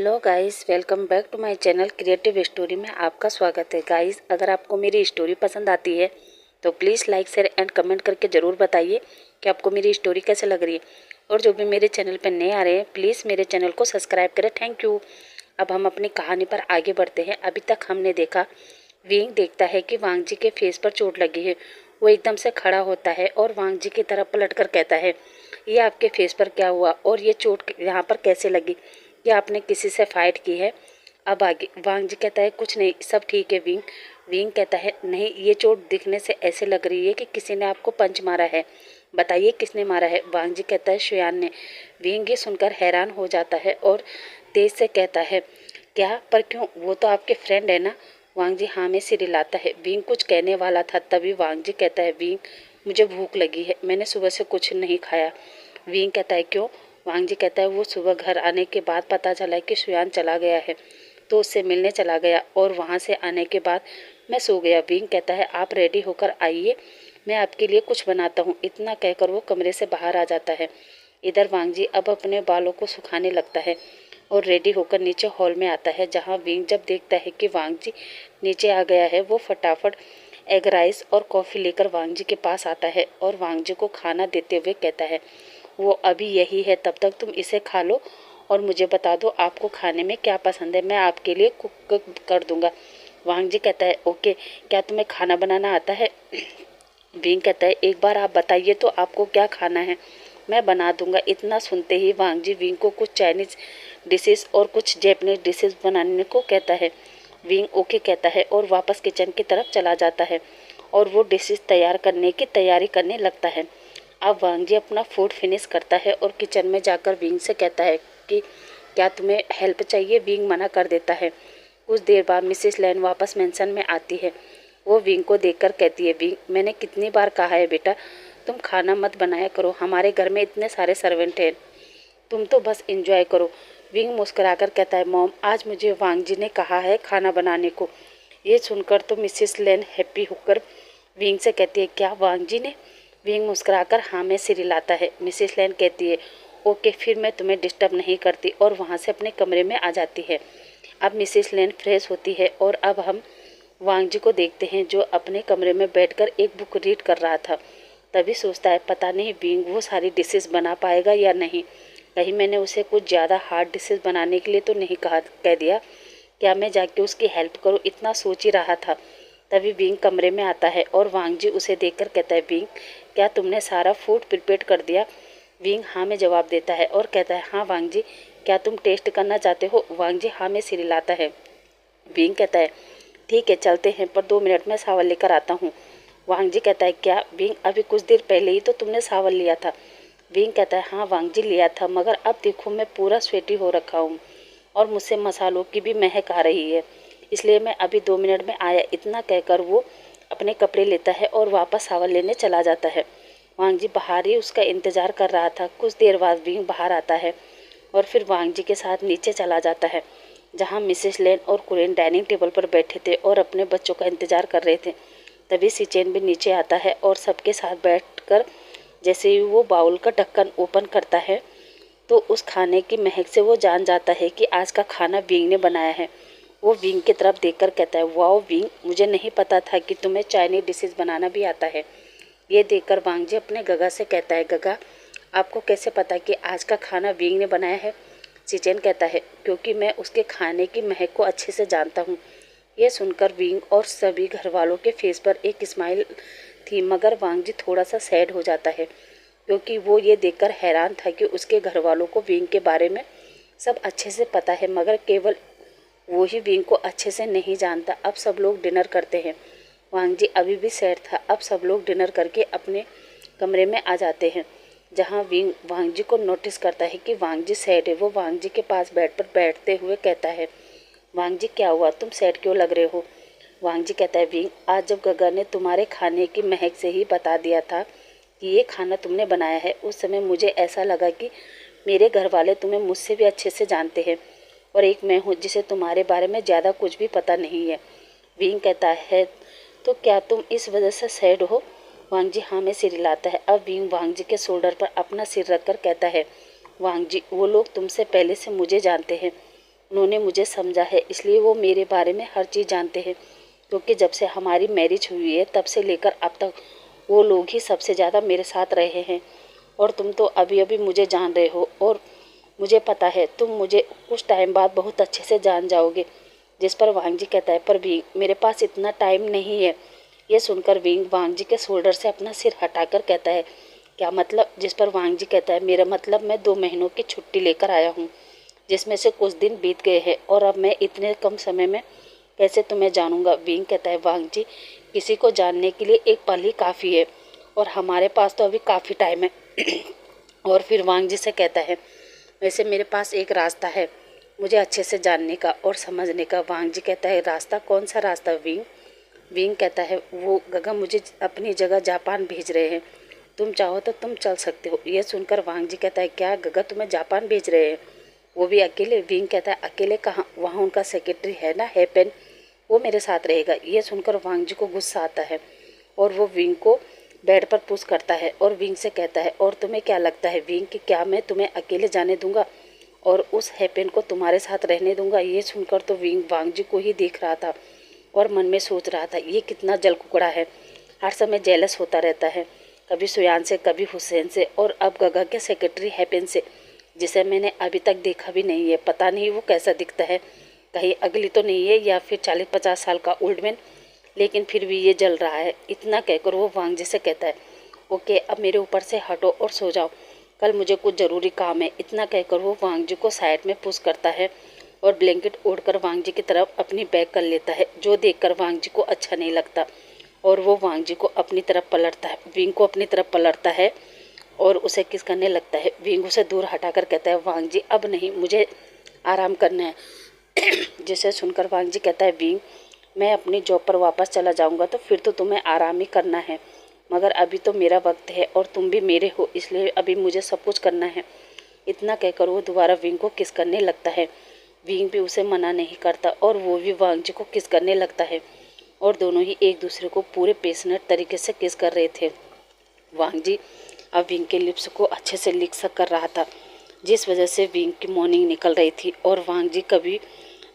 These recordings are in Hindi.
Hello guys, welcome back to my channel creative story में आपका स्वागत है। गाइस, अगर आपको मेरी स्टोरी पसंद आती है तो please like share and comment करके ज़रूर बताइए कि आपको मेरी स्टोरी कैसे लग रही है। और जो भी मेरे चैनल पर नए आ रहे हैं प्लीज़ मेरे चैनल को सब्सक्राइब करें। Thank you. अब हम अपनी कहानी पर आगे बढ़ते हैं। अभी तक हमने देखा विंग देखता है कि वांग जी के फेस पर चोट लगी है। वो एकदम से खड़ा होता है और वांग जी की तरफ पलट कर कहता है, ये आपके फेस पर क्या हुआ और ये चोट यहाँ पर कैसे लगी? या आपने किसी से फाइट की है? अब आगे वांग जी कहता है, कुछ नहीं, सब ठीक है विंग। विंग कहता है, नहीं, ये चोट दिखने से ऐसे लग रही है कि किसी ने आपको पंच मारा है। बताइए किसने मारा है? वांग जी कहता है, शुयान ने। विंग ये सुनकर हैरान हो जाता है और तेज से कहता है, क्या? पर क्यों? वो तो आपके फ्रेंड है ना? वांग जी हाँ में सिर हिलाता है। विंग कुछ कहने वाला था, तभी वांग जी कहता है, विंग मुझे भूख लगी है, मैंने सुबह से कुछ नहीं खाया। विंग कहता है, क्यों? वांग जी कहता है, वो सुबह घर आने के बाद पता चला कि शुयान चला गया है तो उससे मिलने चला गया और वहाँ से आने के बाद मैं सो गया। विंग कहता है, आप रेडी होकर आइए, मैं आपके लिए कुछ बनाता हूँ। इतना कहकर वो कमरे से बाहर आ जाता है। इधर वांग जी अब अपने बालों को सुखाने लगता है और रेडी होकर नीचे हॉल में आता है, जहाँ विंग जब देखता है कि वांग जी नीचे आ गया है, वो फटाफट एग राइस और कॉफ़ी लेकर वांग जी के पास आता है और वांग जी को खाना देते हुए कहता है, वो अभी यही है, तब तक तुम इसे खा लो और मुझे बता दो आपको खाने में क्या पसंद है, मैं आपके लिए कुक कर दूंगा। वांग जी कहता है, ओके, क्या तुम्हें खाना बनाना आता है? विंग कहता है, एक बार आप बताइए तो आपको क्या खाना है, मैं बना दूंगा। इतना सुनते ही वांग जी विंग को कुछ चाइनीज़ डिशेस और कुछ जैपनीज डिशेस बनाने को कहता है। विंग ओके कहता है और वापस किचन की तरफ चला जाता है और वो डिशेस तैयार करने की तैयारी करने लगता है। अब वांग जी अपना फूड फिनिश करता है और किचन में जाकर विंग से कहता है कि क्या तुम्हें हेल्प चाहिए? विंग मना कर देता है। कुछ देर बाद मिसेस लैन वापस मेंशन में आती है। वो विंग को देखकर कहती है, विंग मैंने कितनी बार कहा है बेटा, तुम खाना मत बनाया करो, हमारे घर में इतने सारे सर्वेंट हैं, तुम तो बस एंजॉय करो। विंग मुस्कुराकर कहता है, मॉम आज मुझे वांग जी ने कहा है खाना बनाने को। ये सुनकर तो मिसेस लैन हैप्पी होकर विंग से कहती है, क्या वांग जी ने? विंग मुस्कुराकर हाँ में सिर हिलाता है। मिसेस लैन कहती है, ओके, फिर मैं तुम्हें डिस्टर्ब नहीं करती, और वहाँ से अपने कमरे में आ जाती है। अब मिसेस लैन फ्रेश होती है और अब हम वांग जी को देखते हैं, जो अपने कमरे में बैठकर एक बुक रीड कर रहा था। तभी सोचता है, पता नहीं विंग वो सारी डिशेस बना पाएगा या नहीं, कहीं मैंने उसे कुछ ज़्यादा हार्ड डिशेस बनाने के लिए तो नहीं कह दिया, क्या मैं जाके उसकी हेल्प करूँ? इतना सोच ही रहा था। तभी विंग कमरे में आता है और वांग जी उसे देखकर कहता है, विंग क्या तुमने सारा फूड प्रिपेयर कर दिया? विंग हाँ में जवाब देता है और कहता है, हाँ वांग जी, क्या तुम टेस्ट करना चाहते हो? वांग जी हाँ में सिर हिलाता है। विंग कहता है, ठीक है चलते हैं, पर 2 मिनट में सावल लेकर आता हूँ। वांग जी कहता है, क्या? विंग अभी कुछ देर पहले ही तो तुमने सावल लिया था। विंग कहता है, हाँ वांग जी लिया था, मगर अब देखो मैं पूरा स्वेटी हो रखा हूँ और मुझसे मसालों की भी महक आ रही है, इसलिए मैं अभी 2 मिनट में आया। इतना कहकर वो अपने कपड़े लेता है और वापस सावल लेने चला जाता है। वांग जी बाहर ही उसका इंतज़ार कर रहा था। कुछ देर बाद विंग बाहर आता है और फिर वांग जी के साथ नीचे चला जाता है, जहाँ मिसेस लेन और कुरेन डाइनिंग टेबल पर बैठे थे और अपने बच्चों का इंतज़ार कर रहे थे। तभी सिचेन भी नीचे आता है और सबके साथ बैठकर जैसे ही वो बाउल का ढक्कन ओपन करता है तो उस खाने की महक से वो जान जाता है कि आज का खाना विंग ने बनाया है। वो विंग की तरफ देखकर कहता है, वाओ विंग, मुझे नहीं पता था कि तुम्हें चाइनीज डिशेज बनाना भी आता है। ये देखकर वांग जी अपने गगा से कहता है, गगा आपको कैसे पता कि आज का खाना विंग ने बनाया है? सिचेन कहता है, क्योंकि मैं उसके खाने की महक को अच्छे से जानता हूँ। यह सुनकर विंग और सभी घर वालों के फेस पर एक स्माइल थी, मगर वांग जी थोड़ा सा सैड हो जाता है, क्योंकि वो ये देखकर हैरान था कि उसके घर वालों को विंग के बारे में सब अच्छे से पता है, मगर केवल वो ही विंग को अच्छे से नहीं जानता। अब सब लोग डिनर करते हैं। वांग जी अभी भी सैड था। अब सब लोग डिनर करके अपने कमरे में आ जाते हैं, जहाँ विंग वांग जी को नोटिस करता है कि वांग जी सैड है। वो वांग जी के पास बेड पर बैठते हुए कहता है, वांग जी क्या हुआ, तुम सैड क्यों लग रहे हो? वांग जी कहता है, विंग आज जब गगा ने तुम्हारे खाने की महक से ही बता दिया था कि ये खाना तुमने बनाया है, उस समय मुझे ऐसा लगा कि मेरे घर वाले तुम्हें मुझसे भी अच्छे से जानते हैं और एक मैं हूँ जिसे तुम्हारे बारे में ज़्यादा कुछ भी पता नहीं है। विंग कहता है, तो क्या तुम इस वजह से सैड हो? वांग जी हाँ में सिर हिलाता है। अब विंग वांग जी के शोल्डर पर अपना सिर रखकर कहता है, वांग जी वो लोग तुमसे पहले से मुझे जानते हैं, उन्होंने मुझे समझा है, इसलिए वो मेरे बारे में हर चीज़ जानते हैं। क्योंकि जब से हमारी मैरिज हुई है तब से लेकर अब तक वो लोग ही सबसे ज़्यादा मेरे साथ रहे हैं। और तुम तो अभी अभी मुझे जान रहे हो और मुझे पता है तुम मुझे कुछ टाइम बाद बहुत अच्छे से जान जाओगे। जिस पर वांग जी कहता है, पर भी मेरे पास इतना टाइम नहीं है। ये सुनकर विंग वांग जी के शोल्डर से अपना सिर हटाकर कहता है, क्या मतलब? जिस पर वांग जी कहता है, मेरा मतलब मैं 2 महीनों की छुट्टी लेकर आया हूँ, जिसमें से कुछ दिन बीत गए हैं और अब मैं इतने कम समय में कैसे तुम्हें जानूंगा? विंग कहता है, वांग जी किसी को जानने के लिए एक पल ही काफ़ी है और हमारे पास तो अभी काफ़ी टाइम है। और फिर वांग जी से कहता है, वैसे मेरे पास एक रास्ता है मुझे अच्छे से जानने का और समझने का। वांग जी कहता है, रास्ता? कौन सा रास्ता विंग? विंग कहता है, वो गगा मुझे अपनी जगह जापान भेज रहे हैं, तुम चाहो तो तुम चल सकते हो। यह सुनकर वांग जी कहता है, क्या गगा तुम्हें जापान भेज रहे हैं, वो भी अकेले? विंग कहता है, अकेले कहाँ, वहाँ उनका सेक्रेटरी है ना, हैपेन, वो मेरे साथ रहेगा। यह सुनकर वांग जी को गुस्सा आता है और वो विंग को बेड पर पुश करता है और विंग से कहता है, और तुम्हें क्या लगता है विंग कि क्या मैं तुम्हें अकेले जाने दूंगा और उस हैपेन को तुम्हारे साथ रहने दूंगा? ये सुनकर तो विंग वांग जी को ही देख रहा था और मन में सोच रहा था, ये कितना जल कुकड़ा है, हर समय जेलस होता रहता है, कभी सुयान से, कभी हुसैन से और अब गगा के सेक्रेटरी हैपेन से, जिसे मैंने अभी तक देखा भी नहीं है। पता नहीं वो कैसा दिखता है, कहीं अगली तो नहीं है या फिर 40-50 साल का ओल्ड मैन, लेकिन फिर भी ये जल रहा है। इतना कहकर वो वांग जी से कहता है, ओके अब मेरे ऊपर से हटो और सो जाओ, कल मुझे कुछ ज़रूरी काम है। इतना कहकर वो वांग जी को साइड में पुश करता है और ब्लैंकेट ओढ़कर वांग जी की तरफ अपनी बैग कर लेता है, जो देखकर वांग जी को अच्छा नहीं लगता और वो वांग जी को अपनी तरफ पलटता है, विंग को अपनी तरफ पलटता है और उसे किस करने लगता है। विंग उसे दूर हटाकर कहता है, वांग जी अब नहीं, मुझे आराम करना है। जिसे सुनकर वांग जी कहता है, विंग मैं अपनी जॉब पर वापस चला जाऊंगा तो फिर तो तुम्हें आराम ही करना है, मगर अभी तो मेरा वक्त है और तुम भी मेरे हो, इसलिए अभी मुझे सब कुछ करना है। इतना कहकर वो दोबारा विंग को किस करने लगता है। विंग भी उसे मना नहीं करता और वो भी वांग जी को किस करने लगता है और दोनों ही एक दूसरे को पूरे पैशनेट तरीके से किस कर रहे थे। वांग जी अब विंग के लिप्स को अच्छे से लिक कर रहा था, जिस वजह से विंग की मॉर्निंग निकल रही थी और वांग जी कभी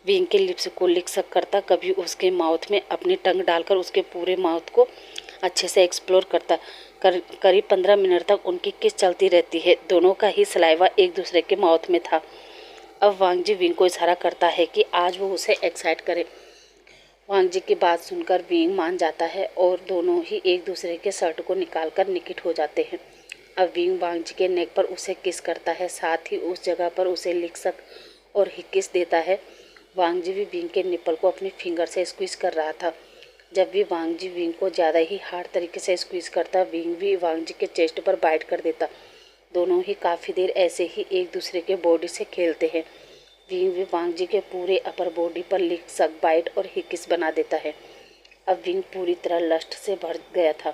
विंग के लिप्स को लिक करता, कभी उसके माउथ में अपनी टंग डालकर उसके पूरे माउथ को अच्छे से एक्सप्लोर करता। करीब 15 मिनट तक उनकी किस चलती रहती है, दोनों का ही सलाइवा एक दूसरे के माउथ में था। अब वांग जी विंग को इशारा करता है कि आज वो उसे एक्साइट करे। वांग जी की बात सुनकर विंग मान जाता है और दोनों ही एक दूसरे के शर्ट को निकालकर निकिट हो जाते हैं। अब विंग वांग जी के नेक पर उसे किस करता है, साथ ही उस जगह पर उसे लिक और हिकिस देता है। वांग जी भी विंग के निप्पल को अपनी फिंगर से स्क्वीज कर रहा था। जब भी वांग जी विंग को ज़्यादा ही हार्ड तरीके से स्क्वीज करता, विंग भी वांग जी के चेस्ट पर बाइट कर देता। दोनों ही काफ़ी देर ऐसे ही एक दूसरे के बॉडी से खेलते हैं। विंग भी वांग जी के पूरे अपर बॉडी पर लिक, बाइट और हिकिस बना देता है। अब विंग पूरी तरह लस्ट से भर गया था,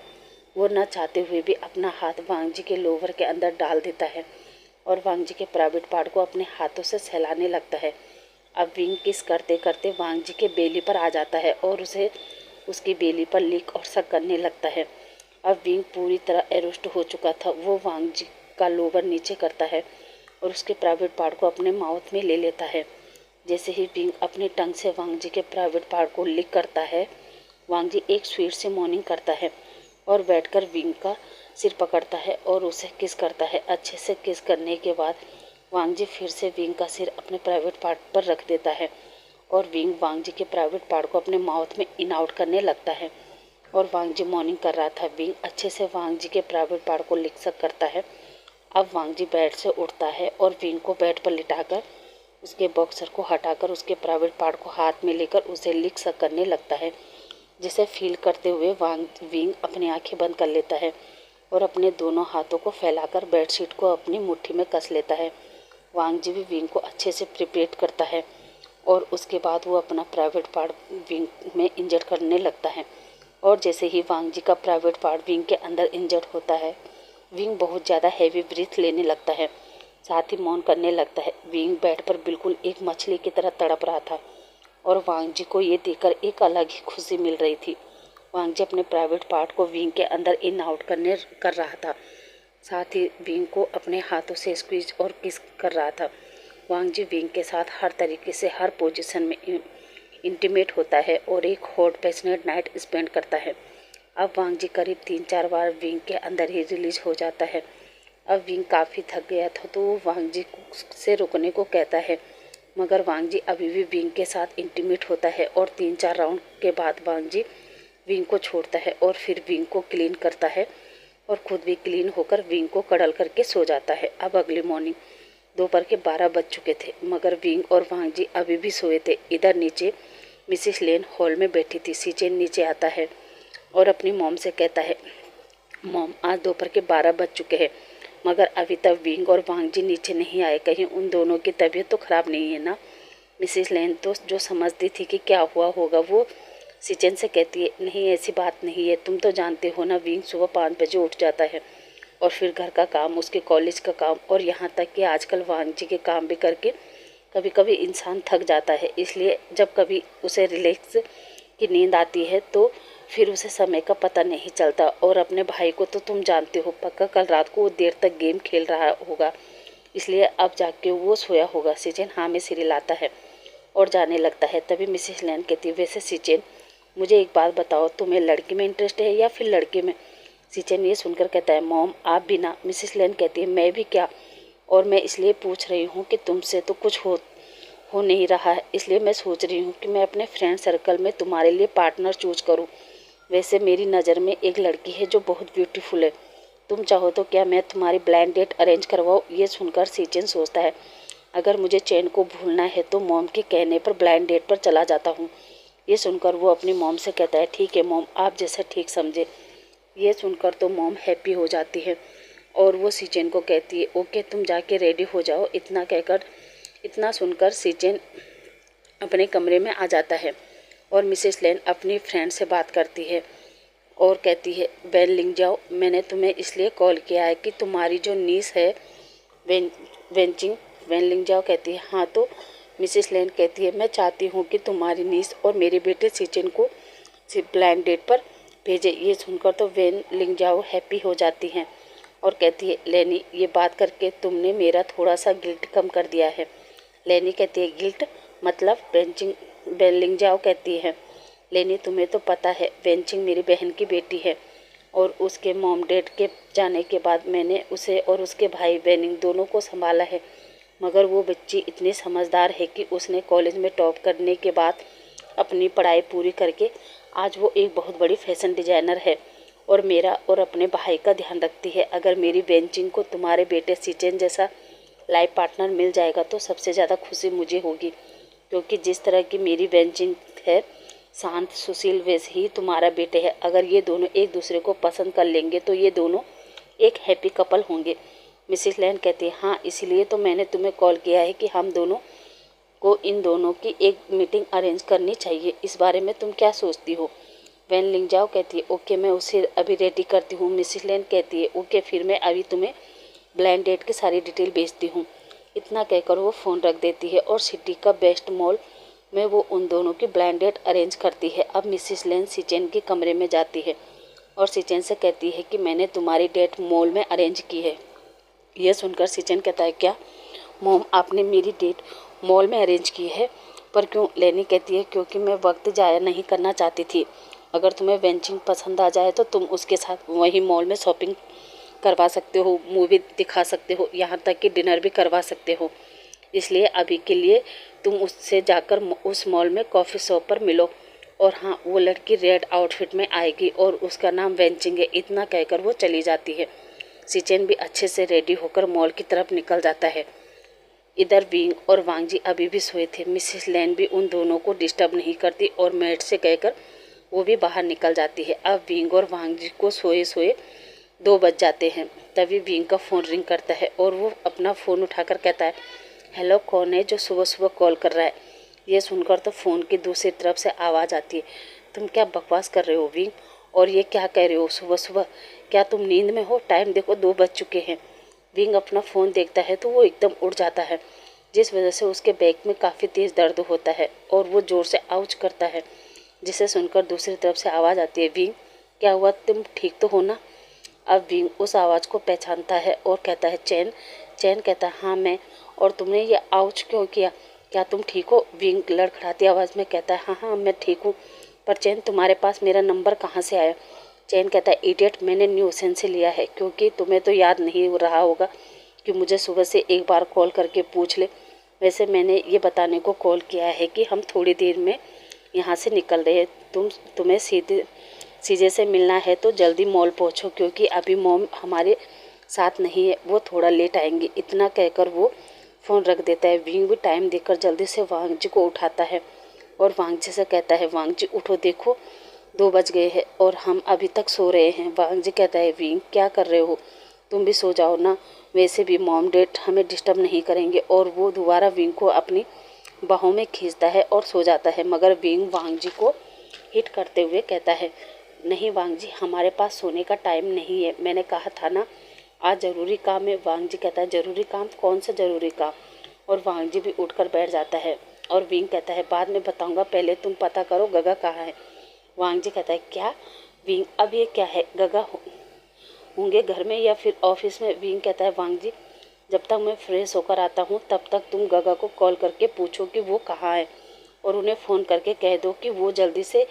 वो न चाहते हुए भी अपना हाथ वांग जी के लोवर के अंदर डाल देता है और वांग जी के प्राइवेट पार्ट को अपने हाथों से सहलाने लगता है। अब विंग किस करते करते वांग जी के बेली पर आ जाता है और उसे उसकी बेली पर लिक और सक करने लगता है। अब विंग पूरी तरह एरोस्ट हो चुका था, वो वांग जी का लोवर नीचे करता है और उसके प्राइवेट पार्ट को अपने माउथ में ले लेता है। जैसे ही विंग अपनी टंग से वांग जी के प्राइवेट पार्ट को लिक करता है, वांग जी एक स्वीट से मॉर्निंग करता है और बैठकर विंग का सिर पकड़ता है और उसे किस करता है। अच्छे से किस करने के बाद वांग जी फिर से विंग का सिर अपने प्राइवेट पार्ट पर रख देता है और विंग वांग जी के प्राइवेट पार्ट को अपने माउथ में इन आउट करने लगता है और वांग जी मॉर्निंग कर रहा था। विंग अच्छे से वांग जी के प्राइवेट पार्ट को लिक करता है। अब वांग जी बेड से उठता है और विंग को बेड पर लिटाकर उसके बॉक्सर को हटाकर उसके प्राइवेट पार्ट को हाथ में लेकर उसे लिक करने लगता है, जिसे फील करते हुए विंग अपनी आंखें बंद कर लेता है और अपने दोनों हाथों को फैलाकर बेडशीट को अपनी मुट्ठी में कस लेता है। वांग जी भी विंग को अच्छे से प्रिपेयर करता है और उसके बाद वो अपना प्राइवेट पार्ट विंग में इंजर्ड करने लगता है और जैसे ही वांग जी का प्राइवेट पार्ट विंग के अंदर इंजर्ड होता है, विंग बहुत ज़्यादा हैवी ब्रीथ लेने लगता है, साथ ही मौन करने लगता है। विंग बेड पर बिल्कुल एक मछली की तरह तड़प रहा था और वांग जी को ये देखकर एक अलग ही खुशी मिल रही थी। वांग जी अपने प्राइवेट पार्ट को विंग के अंदर इन आउट कर रहा था, साथ ही विंग को अपने हाथों से स्क्वीज और किस कर रहा था। वांग जी विंग के साथ हर तरीके से हर पोजीशन में इंटीमेट होता है और एक हॉट पैशनेट नाइट स्पेंड करता है। अब वांग जी करीब 3-4 बार विंग के अंदर ही रिलीज हो जाता है। अब विंग काफ़ी थक गया था तो वो वांग जी से रुकने को कहता है, मगर वांग जी अभी भी विंग के साथ इंटीमेट होता है और 3-4 राउंड के बाद वांग जी विंग को छोड़ता है और फिर विंग को क्लीन करता है और खुद भी क्लीन होकर विंग को कडल करके सो जाता है। अब अगली मॉर्निंग दोपहर के 12 बज चुके थे, मगर विंग और वांग जी अभी भी सोए थे। इधर नीचे मिसिस लेन हॉल में बैठी थी। सीचेन नीचे आता है और अपनी मॉम से कहता है, मॉम आज दोपहर के 12 बज चुके हैं मगर अभी तक विंग और वांग जी नीचे नहीं आए, कहीं उन दोनों की तबीयत तो ख़राब नहीं है ना। मिसिस लेन तो जो समझती थी कि क्या हुआ होगा वो सीचेन से कहती है, नहीं ऐसी बात नहीं है, तुम तो जानते हो ना विंग सुबह 5 बजे उठ जाता है और फिर घर का काम, उसके कॉलेज का काम और यहाँ तक कि आजकल वांग जी के काम भी करके कभी कभी इंसान थक जाता है। इसलिए जब कभी उसे रिलैक्स की नींद आती है तो फिर उसे समय का पता नहीं चलता। और अपने भाई को तो तुम जानते हो, पक्का कल रात को वो देर तक गेम खेल रहा होगा, इसलिए अब जाके वो सोया होगा। सीचेन हाँ में सिर हिलाता है और जाने लगता है। तभी मिसेस लेन कहती है, वैसे सीचेन मुझे एक बात बताओ, तुम्हें लड़की में इंटरेस्ट है या फिर लड़के में। सीचेन ये सुनकर कहता है, मॉम आप भी ना। मिसेस लेन कहती है, मैं भी क्या, और मैं इसलिए पूछ रही हूँ कि तुमसे तो कुछ हो नहीं रहा है, इसलिए मैं सोच रही हूँ कि मैं अपने फ्रेंड सर्कल में तुम्हारे लिए पार्टनर चूज करूँ। वैसे मेरी नज़र में एक लड़की है जो बहुत ब्यूटीफुल है, तुम चाहो तो क्या मैं तुम्हारी ब्लाइंड डेट अरेंज करवाऊँ। ये सुनकर सीचेन सोचता है, अगर मुझे चैन को भूलना है तो मॉम के कहने पर ब्लाइंड डेट पर चला जाता हूँ। ये सुनकर वो अपनी मॉम से कहता है, ठीक है मॉम, आप जैसा ठीक समझे। ये सुनकर तो मॉम हैप्पी हो जाती है और वो सीचेन को कहती है, ओके तुम जाके रेडी हो जाओ। इतना सुनकर सीचेन अपने कमरे में आ जाता है और मिसेस लेन अपनी फ्रेंड से बात करती है और कहती है, वेन लिंगजाओ, मैंने तुम्हें इसलिए कॉल किया है कि तुम्हारी जो नीस है वेन लिंगजाओ कहती है, हाँ तो मिसेस लेन कहती है, मैं चाहती हूँ कि तुम्हारी नीस और मेरे बेटे सीचेन को ब्लाइंड डेट पर भेजे। ये सुनकर तो वेन लिंगजाओ हैप्पी हो जाती हैं और कहती है, लेनी ये बात करके तुमने मेरा थोड़ा सा गिल्ट कम कर दिया है। लेनी कहती है, गिल्ट मतलब। वेन लिंगजाओ कहती है, लेनी तुम्हें तो पता है वेंचिंग मेरी बहन की बेटी है और उसके मॉम डैड के जाने के बाद मैंने उसे और उसके भाई वेनिंग दोनों को संभाला है, मगर वो बच्ची इतनी समझदार है कि उसने कॉलेज में टॉप करने के बाद अपनी पढ़ाई पूरी करके आज वो एक बहुत बड़ी फैशन डिज़ाइनर है और मेरा और अपने भाई का ध्यान रखती है। अगर मेरी वेंचिंग को तुम्हारे बेटे सीचेन जैसा लाइफ पार्टनर मिल जाएगा तो सबसे ज़्यादा खुशी मुझे होगी, क्योंकि जिस तरह की मेरी वेंचिंग है शांत सुशील, वैसे ही तुम्हारा बेटे है। अगर ये दोनों एक दूसरे को पसंद कर लेंगे तो ये दोनों एक हैप्पी कपल होंगे। मिसेस लेन कहती है, हाँ इसीलिए तो मैंने तुम्हें कॉल किया है कि हम दोनों को इन दोनों की एक मीटिंग अरेंज करनी चाहिए। इस बारे में तुम क्या सोचती हो। वेन लिंगजाओ कहती है, ओके मैं उसे अभी रेडी करती हूँ। मिसेस लेन कहती है, ओके फिर मैं अभी तुम्हें ब्लाइंड डेट की सारी डिटेल भेजती हूँ। इतना कहकर वो फ़ोन रख देती है और सिटी का बेस्ट मॉल में वो उन दोनों की ब्लाइंड डेट अरेंज करती है। अब मिसेस लेन सीचेन के कमरे में जाती है और सीचेन से कहती है कि मैंने तुम्हारी डेट मॉल में अरेंज की है। यह सुनकर सीचेन कहता है, क्या मॉम आपने मेरी डेट मॉल में अरेंज की है, पर क्यों। लेनी कहती है, क्योंकि मैं वक्त ज़ाया नहीं करना चाहती थी। अगर तुम्हें वेंचिंग पसंद आ जाए तो तुम उसके साथ वहीं मॉल में शॉपिंग करवा सकते हो, मूवी दिखा सकते हो, यहाँ तक कि डिनर भी करवा सकते हो। इसलिए अभी के लिए तुम उससे जाकर उस मॉल में कॉफ़ी शॉप पर मिलो। और हाँ, वो लड़की रेड आउटफिट में आएगी और उसका नाम वेंचिंग है। इतना कहकर वो चली जाती है। सीचेन भी अच्छे से रेडी होकर मॉल की तरफ निकल जाता है। इधर विंग और वांग जी अभी भी सोए थे। मिसेस लेन भी उन दोनों को डिस्टर्ब नहीं करती और मेड से कहकर वो भी बाहर निकल जाती है। अब विंग और वांग जी को सोए सोए 2 बज जाते हैं। तभी विंग का फ़ोन रिंग करता है और वो अपना फ़ोन उठाकर कहता है, हेलो कौन है जो सुबह सुबह कॉल कर रहा है। ये सुनकर तो फ़ोन की दूसरी तरफ से आवाज़ आती है, तुम क्या बकवास कर रहे हो विंग, और ये क्या कह रहे हो सुबह सुबह, क्या तुम नींद में हो। टाइम देखो 2 बज चुके हैं। विंग अपना फ़ोन देखता है तो वो एकदम उड़ जाता है, जिस वजह से उसके बैक में काफ़ी तेज़ दर्द होता है और वो ज़ोर से आउच करता है, जिसे सुनकर दूसरी तरफ से आवाज़ आती है, विंग क्या हुआ, तुम ठीक तो हो ना। अब विंग उस आवाज़ को पहचानता है और कहता है, चैन। चैन कहता है, हाँ मैं, और तुमने ये आउच क्यों किया? क्या तुम ठीक हो? विंग लड़खड़ाती आवाज़ में कहता है, हाँ हाँ मैं ठीक हूँ, पर चैन तुम्हारे पास मेरा नंबर कहाँ से आया? चैन कहता है, इडियट, मैंने न्यू ओशन से लिया है, क्योंकि तुम्हें तो याद नहीं रहा होगा कि मुझे सुबह से एक बार कॉल करके पूछ ले। वैसे मैंने ये बताने को कॉल किया है कि हम थोड़ी देर में यहाँ से निकल रहे हैं। तुम्हें सीजे से मिलना है तो जल्दी मॉल पहुँचो, क्योंकि अभी मॉम हमारे साथ नहीं है, वो थोड़ा लेट आएंगी। इतना कहकर वो फ़ोन रख देता है। विंग भी टाइम देखकर जल्दी से वांग जी को उठाता है और वांग जी से कहता है, वांग जी उठो, देखो 2 बज गए हैं और हम अभी तक सो रहे हैं। वांग जी कहता है, विंग क्या कर रहे हो, तुम भी सो जाओ ना, वैसे भी मॉम डैड हमें डिस्टर्ब नहीं करेंगे। और वो दोबारा विंग को अपनी बाहों में खींचता है और सो जाता है। मगर विंग वांग जी को हिट करते हुए कहता है, नहीं वांग जी, हमारे पास सोने का टाइम नहीं है, मैंने कहा था ना आज ज़रूरी काम है। वांग जी कहता है, ज़रूरी काम? कौन सा ज़रूरी काम? और वांग जी भी उठकर बैठ जाता है और विंग कहता है, बाद में बताऊंगा, पहले तुम पता करो गगा कहाँ है। वांग जी कहता है, क्या? विंग, अब ये क्या है, गगा होंगे घर में या फिर ऑफिस में? विंग कहता है, वांग जी जब तक मैं फ्रेश होकर आता हूँ तब तक तुम गगा को कॉल करके पूछो कि वो कहाँ है और उन्हें फ़ोन करके कह दो कि वो जल्दी से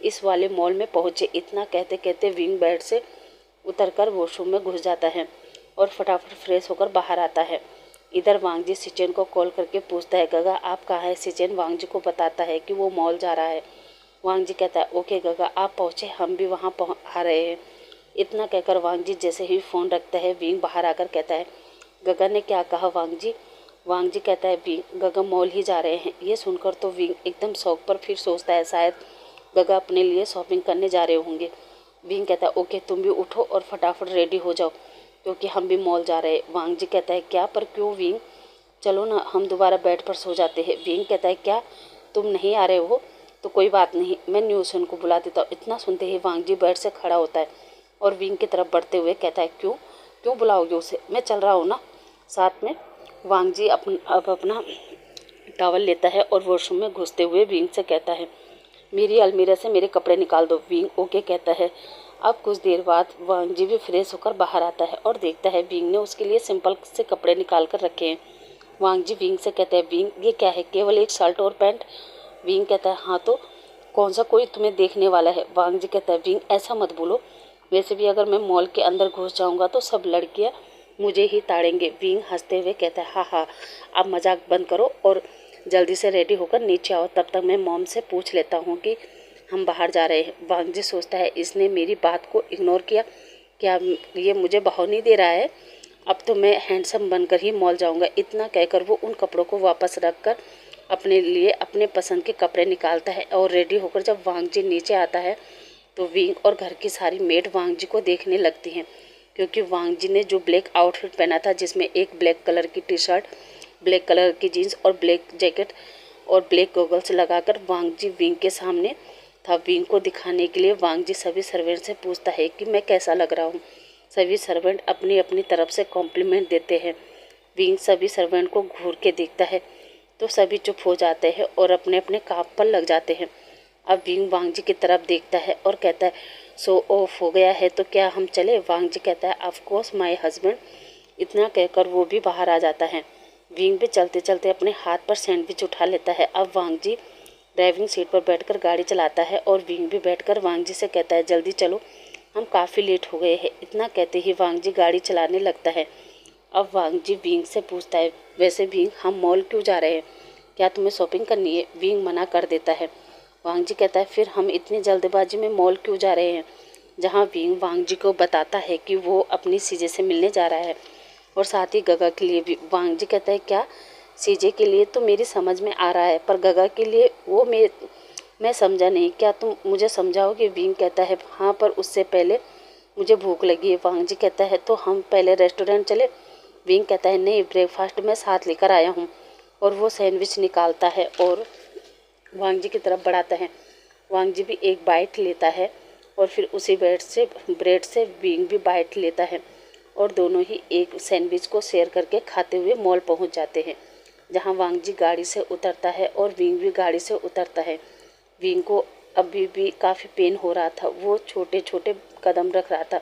इस वाले मॉल में पहुँचे। इतना कहते कहते विंग बेड से उतरकर वॉशरूम में घुस जाता है और फटाफट फ्रेश होकर बाहर आता है। इधर वांग जी सिचेन को कॉल करके पूछता है, गगा आप कहाँ है? सिचेन वांग जी को बताता है कि वो मॉल जा रहा है। वांग जी कहता है, ओके गगा, आप पहुँचे, हम भी वहाँ आ रहे हैं। इतना कहकर वांग जी जैसे ही फ़ोन रखता है, विंग बाहर आकर कहता है, गगा ने क्या कहा वांग जी? वांग जी कहता है, विंग, गगा मॉल ही जा रहे हैं। ये सुनकर तो विंग एकदम शौक पर फिर सोचता है, शायद गगा अपने लिए शॉपिंग करने जा रहे होंगे। विंग कहता है, ओके तुम भी उठो और फटाफट रेडी हो जाओ, क्योंकि हम भी मॉल जा रहे हैं। वांग जी कहता है, क्या? पर क्यों विंग? चलो ना, हम दोबारा बेड पर सो जाते हैं। विंग कहता है, क्या तुम नहीं आ रहे हो? तो कोई बात नहीं, मैं न्यूसन को बुला देता हूँ। इतना सुनते ही वांग जी बेड से खड़ा होता है और विंग की तरफ बढ़ते हुए कहता है, क्यों क्यों बुलाओगे उसे, मैं चल रहा हूँ ना साथ में। वांग जी अब अपना टॉवल लेता है और वॉशरूम में घुसते हुए विंग से कहता है, मेरी अलमीरा से मेरे कपड़े निकाल दो। विंग ओके कहता है। अब कुछ देर बाद वांग जी भी फ्रेश होकर बाहर आता है और देखता है विंग ने उसके लिए सिंपल से कपड़े निकाल कर रखे हैं। वांग जी विंग से कहते हैं, विंग ये क्या है, केवल एक शर्ट और पैंट? विंग कहता है, हाँ तो कौन सा कोई तुम्हें देखने वाला है? वांग जी कहता है, विंग ऐसा मत बोलो, वैसे भी अगर मैं मॉल के अंदर घुस जाऊंगा तो सब लड़कियां मुझे ही ताड़ेंगे। विंग हंसते हुए कहता है, हाँ हाँ, अब मजाक बंद करो और जल्दी से रेडी होकर नीचे आओ, तब तक मैं मॉम से पूछ लेता हूँ कि हम बाहर जा रहे हैं। वांग जी सोचता है, इसने मेरी बात को इग्नोर किया, क्या ये मुझे बहाव नहीं दे रहा है? अब तो मैं हैंडसम बनकर ही मॉल जाऊंगा। इतना कहकर वो उन कपड़ों को वापस रखकर अपने लिए अपने पसंद के कपड़े निकालता है और रेडी होकर जब वांग जी नीचे आता है तो विंग और घर की सारी मेड वांग जी को देखने लगती हैं, क्योंकि वांग जी ने जो ब्लैक आउटफिट पहना था, जिसमें एक ब्लैक कलर की टी शर्ट, ब्लैक कलर की जीन्स और ब्लैक जैकेट और ब्लैक गॉगल्स लगाकर वांग जी विंग के सामने था। विंग को दिखाने के लिए वांग जी सभी सर्वेंट से पूछता है कि मैं कैसा लग रहा हूँ। सभी सर्वेंट अपनी अपनी तरफ से कॉम्प्लीमेंट देते हैं। विंग सभी सर्वेंट को घूर के देखता है तो सभी चुप हो जाते हैं और अपने अपने काम पर लग जाते हैं। अब विंग वांग जी की तरफ देखता है और कहता है, सो ऑफ हो गया है तो क्या हम चले? वांग जी कहता है, ऑफ कोर्स माय हस्बैंड। इतना कहकर वो भी बाहर आ जाता है। विंग भी चलते चलते अपने हाथ पर सैंडविच उठा लेता है। अब वांग जी ड्राइविंग सीट पर बैठकर गाड़ी चलाता है और विंग भी बैठकर वांग जी से कहता है, जल्दी चलो, हम काफ़ी लेट हो गए हैं। इतना कहते ही वांग जी गाड़ी चलाने लगता है। अब वांग जी विंग से पूछता है, वैसे विंग हम मॉल क्यों जा रहे हैं, क्या तुम्हें शॉपिंग करनी है? विंग मना कर देता है। वांग जी कहता है, फिर हम इतनी जल्दबाजी में मॉल क्यों जा रहे हैं? जहाँ विंग वांग जी को बताता है कि वो अपनी सीजे से मिलने जा रहा है और साथ ही गगा के लिए भी। वांग जी कहता है, क्या? सीजे के लिए तो मेरी समझ में आ रहा है, पर गगा के लिए वो मैं समझा नहीं, क्या तुम मुझे समझाओगे? विंग कहता है, हाँ, पर उससे पहले मुझे भूख लगी है। वांग जी कहता है, तो हम पहले रेस्टोरेंट चले? विंग कहता है, नहीं, ब्रेकफास्ट मैं साथ लेकर आया हूँ। और वो सैंडविच निकालता है और वांग जी की तरफ बढ़ाता है। वांग जी भी एक बाइट लेता है और फिर उसी ब्रेड से विंग भी बाइट लेता है और दोनों ही एक सैंडविच को शेयर करके खाते हुए मॉल पहुंच जाते हैं, जहां वांग जी गाड़ी से उतरता है और विंग भी गाड़ी से उतरता है। विंग को अभी भी काफ़ी पेन हो रहा था। वो छोटे छोटे कदम रख रहा था,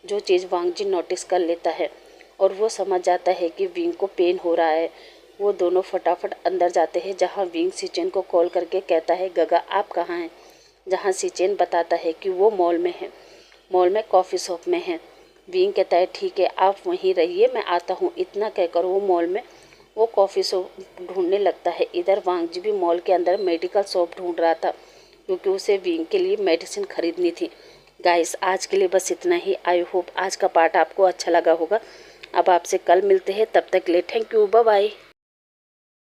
जो चीज़ वांग जी नोटिस कर लेता है और वो समझ जाता है कि विंग को पेन हो रहा है। वो दोनों फटाफट अंदर जाते हैं, जहाँ विंग सीचेन को कॉल करके कहता है, गगा आप कहाँ हैं? जहाँ सीचेन बताता है कि वो मॉल में है, मॉल में कॉफ़ी शॉप में है। विंग कहता है, ठीक है आप वहीं रहिए, मैं आता हूँ। इतना कहकर वो मॉल में वो कॉफ़ी शॉप ढूंढने लगता है। इधर वांगजी भी मॉल के अंदर मेडिकल शॉप ढूंढ रहा था, क्योंकि उसे विंग के लिए मेडिसिन खरीदनी थी। गाइस आज के लिए बस इतना ही। आई होप आज का पार्ट आपको अच्छा लगा होगा। अब आपसे कल मिलते हैं, तब तक के लिए थैंक यू, बाय बाय।